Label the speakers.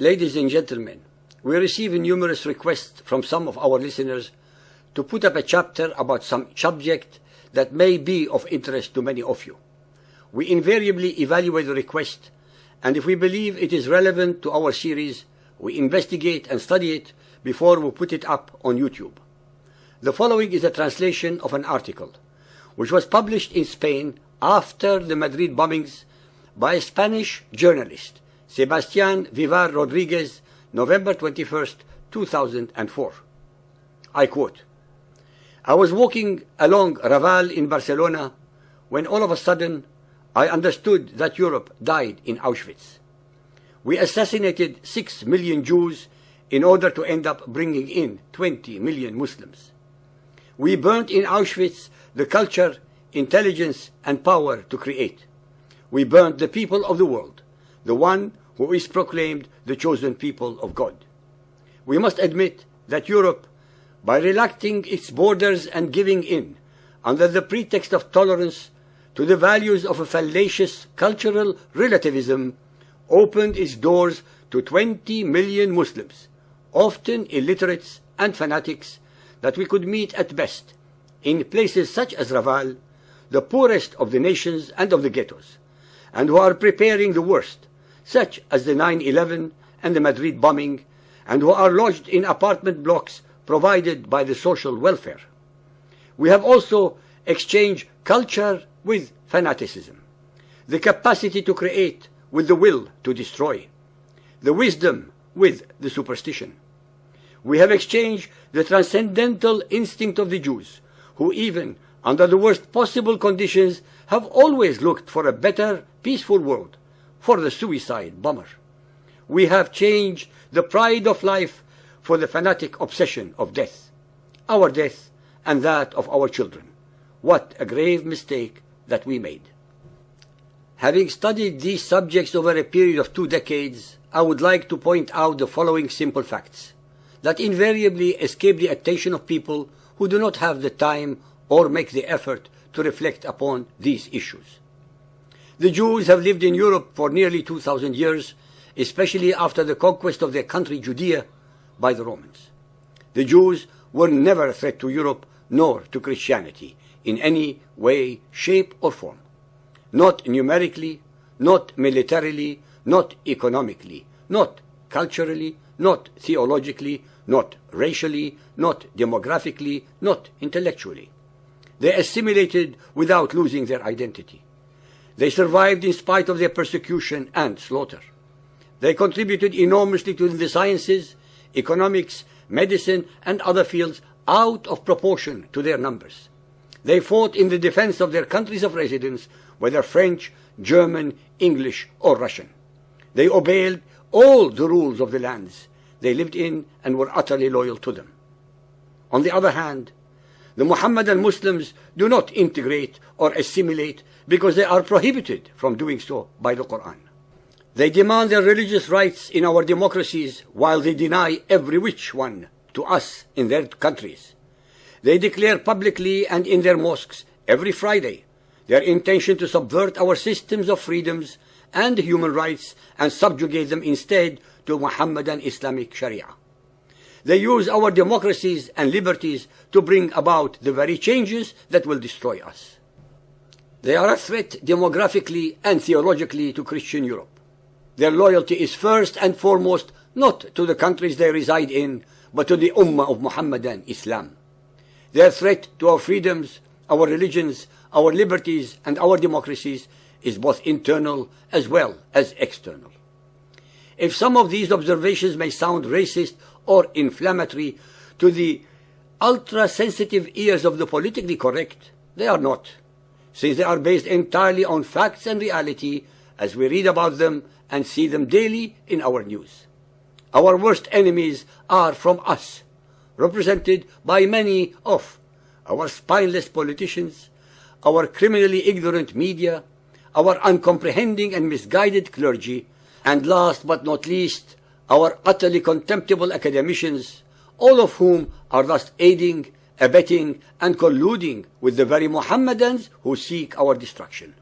Speaker 1: Ladies and gentlemen, we receive numerous requests from some of our listeners to put up a chapter about some subject that may be of interest to many of you. We invariably evaluate the request, and if we believe it is relevant to our series, we investigate and study it before we put it up on YouTube. The following is a translation of an article which was published in Spain after the Madrid bombings by a Spanish journalist, Sebastián Vivar Rodríguez, November 21st, 2004. I quote, "I was walking along Raval in Barcelona when all of a sudden I understood that Europe died in Auschwitz. We assassinated 6 million Jews in order to end up bringing in 20 million Muslims. We burnt in Auschwitz the culture, intelligence, and power to create. We burnt the people of the world, the one who is proclaimed the chosen people of God. We must admit that Europe, by relaxing its borders and giving in, under the pretext of tolerance, to the values of a fallacious cultural relativism, opened its doors to 20 million Muslims, often illiterates and fanatics, that we could meet at best in places such as Raval, the poorest of the nations and of the ghettos, and who are preparing the worst, such as the 9/11 and the Madrid bombing, and who are lodged in apartment blocks provided by the social welfare. We have also exchanged culture with fanaticism, the capacity to create with the will to destroy, the wisdom with the superstition. We have exchanged the transcendental instinct of the Jews, who even under the worst possible conditions have always looked for a better, peaceful world, for the suicide bomber. We have changed the pride of life for the fanatic obsession of death, our death and that of our children. What a grave mistake that we made." Having studied these subjects over a period of 2 decades, I would like to point out the following simple facts that invariably escape the attention of people who do not have the time or make the effort to reflect upon these issues. The Jews have lived in Europe for nearly 2,000 years, especially after the conquest of their country Judea by the Romans. The Jews were never a threat to Europe nor to Christianity in any way, shape, or form. Not numerically, not militarily, not economically, not culturally, not theologically, not racially, not demographically, not intellectually. They assimilated without losing their identity. They survived in spite of their persecution and slaughter. They contributed enormously to the sciences, economics, medicine, and other fields out of proportion to their numbers. They fought in the defense of their countries of residence, whether French, German, English, or Russian. They obeyed all the rules of the lands they lived in and were utterly loyal to them. On the other hand, the Mohammedan Muslims do not integrate or assimilate because they are prohibited from doing so by the Quran. They demand their religious rights in our democracies while they deny every which one to us in their countries. They declare publicly and in their mosques every Friday their intention to subvert our systems of freedoms and human rights and subjugate them instead to Mohammedan Islamic Sharia. They use our democracies and liberties to bring about the very changes that will destroy us. They are a threat demographically and theologically to Christian Europe. Their loyalty is first and foremost not to the countries they reside in, but to the Ummah of Mohammedan Islam. Their threat to our freedoms, our religions, our liberties, and our democracies is both internal as well as external. If some of these observations may sound racist or inflammatory to the ultra-sensitive ears of the politically correct, they are not, since they are based entirely on facts and reality as we read about them and see them daily in our news. Our worst enemies are from us, represented by many of our spineless politicians, our criminally ignorant media, our uncomprehending and misguided clergy, and last but not least, our utterly contemptible academicians, all of whom are thus aiding, abetting, and colluding with the very Mohammedans who seek our destruction.